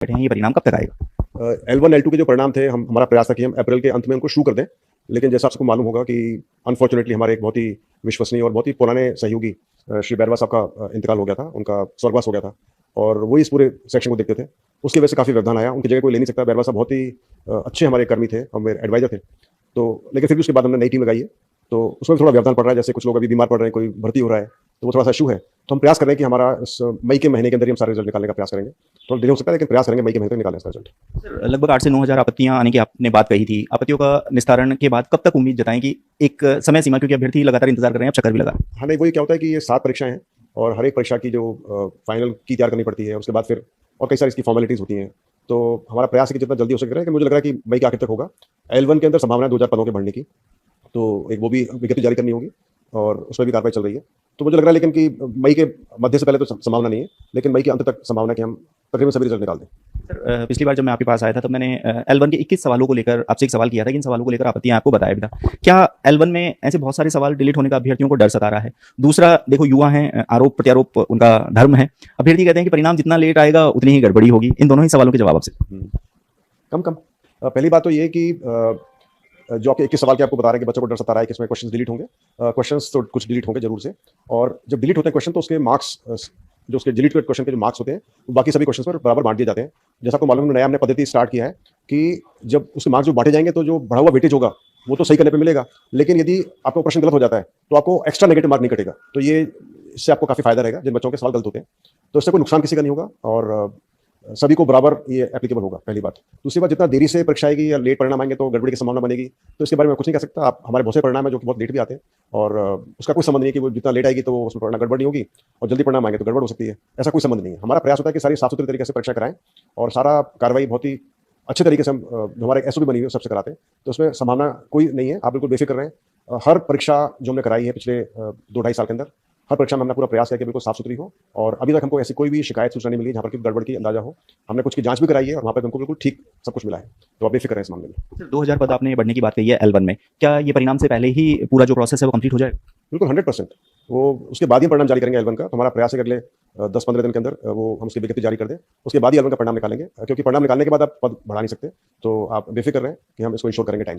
बैठे हैं, ये परिणाम कब तक आएगा? L1 L2 के जो परिणाम थे हमारा प्रयास था कि हम अप्रैल के अंत में उनको शुरू कर दें। लेकिन जैसा आपको मालूम होगा कि अनफॉर्चुनेटली हमारे एक बहुत ही विश्वसनीय और बहुत ही पुराने सहयोगी श्री बैरवा साहब का इंतकाल हो गया था, उनका स्वर्गवास हो गया था और वो इस पूरे सेक्शन को देखते थे। उसकी वजह से काफ़ी व्यवधान आया, उनकी जगह कोई ले नहीं सकता। बैरवा साहब बहुत ही अच्छे हमारे कर्मी थे, हमारे एडवाइजर थे। तो लेकिन फिर भी उसके बाद हमने नई टीम लगाई है, तो उसमें भी थोड़ा व्यवधान पड़ रहा है। जैसे कुछ लोग अभी बीमार पड़ रहे हैं, कोई भर्ती हो रहा है, तो वो थोड़ा-सा इश्यू है। तो हम प्रयास कर रहे हैं कि हमारा इस मई के महीने के अंदर ही हम सारे रिजल्ट निकालने का प्रयास करेंगे। थोड़ा डिले हो सकता है, लेकिन प्रयास करेंगे मई के महीने तक निकालने का रिजल्ट। सर, लगभग 8 से 9 हज़ार आपत्तियाँ आने की आपने बात कही थी। आपत्तियों का निस्तारण के बाद कब तक उम्मीद जताएँ कि एक समय सीमा, क्योंकि अभ्यर्थी लगातार इंतज़ार कर रहे हैं, अब चक्कर भी लगा। हाँ, नहीं वही क्या होता है कि ये 7 परीक्षाएँ हैं और हर एक परीक्षा की जो फाइनल की तैयार करनी पड़ती है, उसके बाद फिर और कई सारी इसकी फॉर्मेलिटीज़ होती हैं। तो हमारा प्रयास है कि जितना जल्दी हो सके करें, कि मुझे लग रहा है कि मई के आखिर तक होगा। L1 के अंदर संभावना है 2000 पदों के बढ़ने की, तो एक वो भी विज्ञप्ति जारी करनी होगी और उसमें भी कार्रवाई चल रही है। तो मुझे लग रहा है लेकिन कि मई के मध्य से पहले तो संभावना नहीं है, लेकिन मई के अंत तक संभावना है कि हम तकरीबन सभी रिजल्ट निकाल दें। सर, पिछली बार जब मैं आपके पास आया था तब मैंने L1 के 21 सवालों को लेकर आपसे एक सवाल किया था कि इन सवालों को लेकर आपत्तियाँ आपको बताया भी था। क्या L1 में ऐसे बहुत सारे सवाल डिलीट होने का अभ्यर्थियों को डर सता रहा है? दूसरा, देखो युवा हैं, आरोप प्रत्यारोप उनका धर्म है। अभ्यर्थी कहते हैं कि परिणाम जितना लेट आएगा उतनी ही गड़बड़ी होगी। इन दोनों ही सवालों के जवाब आपसे। कम पहली बात तो ये कि जो आपके 21 सवाल के आपको बता रहे हैं कि बच्चों को डर सता रहा है कि इसमें क्वेश्चंस डिलीट होंगे। क्वेश्चंस तो कुछ डिलीट होंगे जरूर से, और जब डिलीट होते हैं क्वेश्चन तो उसके मार्क्स, जो उसके डिलीट क्वेश्चन के जो मार्क्स होते हैं वो बाकी सभी क्वेश्चन पर बराबर बांट दिए जाते हैं। जैसा आपको मालूम है, नया हमने पद्धति स्टार्ट किया है कि जब उसके मार्क्स जो बांटे जाएंगे तो जो बढ़ा हुआ वेटेज होगा वो तो सही करने पे मिलेगा, लेकिन यदि आपका प्रश्न गलत हो जाता है तो आपको एक्स्ट्रा नेगेटिव मार्क नहीं कटेगा। तो ये इससे आपको काफी फायदा रहेगा जिन बच्चों के सवाल गलत होते हैं। तो इससे कोई नुकसान किसी का नहीं होगा और सभी को बराबर ये एप्लीकेबल होगा, पहली बात। दूसरी बात, जितना देरी से परीक्षा आएगी या लेट परिणाम आएंगे तो गड़बड़ी की संभावना बनेगी, तो इसके बारे में कुछ नहीं कह सकता। आप हमारे बहुत से परिणाम है जो कि बहुत लेट भी आते हैं और उसका कोई संबंध नहीं है कि वो जितना लेट आएगी तो उसमें परिणाम गड़बड़ नहीं होगी और जल्दी परिणाम आएंगे तो गड़बड़ हो सकती है। ऐसा कोई संबंध नहीं है। हमारा प्रयास होता है कि सारी साफ सुथरे तरीके से परीक्षा कराएं और सारा कार्रवाई बहुत ही अच्छे तरीके से हम जो हमारे एसओपी बनी हुई है सबसे कराते हैं, तो उसमें संभावना कोई नहीं है। आप बिल्कुल बेफिक्र रहें। हर परीक्षा जो हमने कराई है पिछले 2 ढाई साल के अंदर, हर परीक्षा में हमने पूरा प्रयास किया कि बिल्कुल साफ सुथरी हो और अभी तक हमको ऐसी कोई भी शिकायत सूचना नहीं मिली जहाँ पर कि गड़बड़ की अंदाजा हो। हमने कुछ की जांच भी कराई है और वहाँ पर हमको बिल्कुल ठीक सब कुछ मिला है, तो आप बेफिक्र रहें इस मामले में। सर, 2000 पद आपने बढ़ने की बात कही है L1 में। क्या ये परिणाम से पहले ही पूरा जो प्रोसेस है वो कंप्लीट हो जाएगा? बिल्कुल 100%। वो उसके बाद ही परिणाम जारी करेंगे L1 का। तो हमारा प्रयास है कि अगले 10-15 दिन के अंदर वो हम उसकी विज्ञप्ति जारी कर दें, उसके बाद ही L1 का परिणाम निकालेंगे, क्योंकि परिणाम निकालने के बाद आप पद बढ़ा नहीं सकते। तो आप बेफिक्र रहें कि हम इसको इंश्योर करेंगे टाइम से।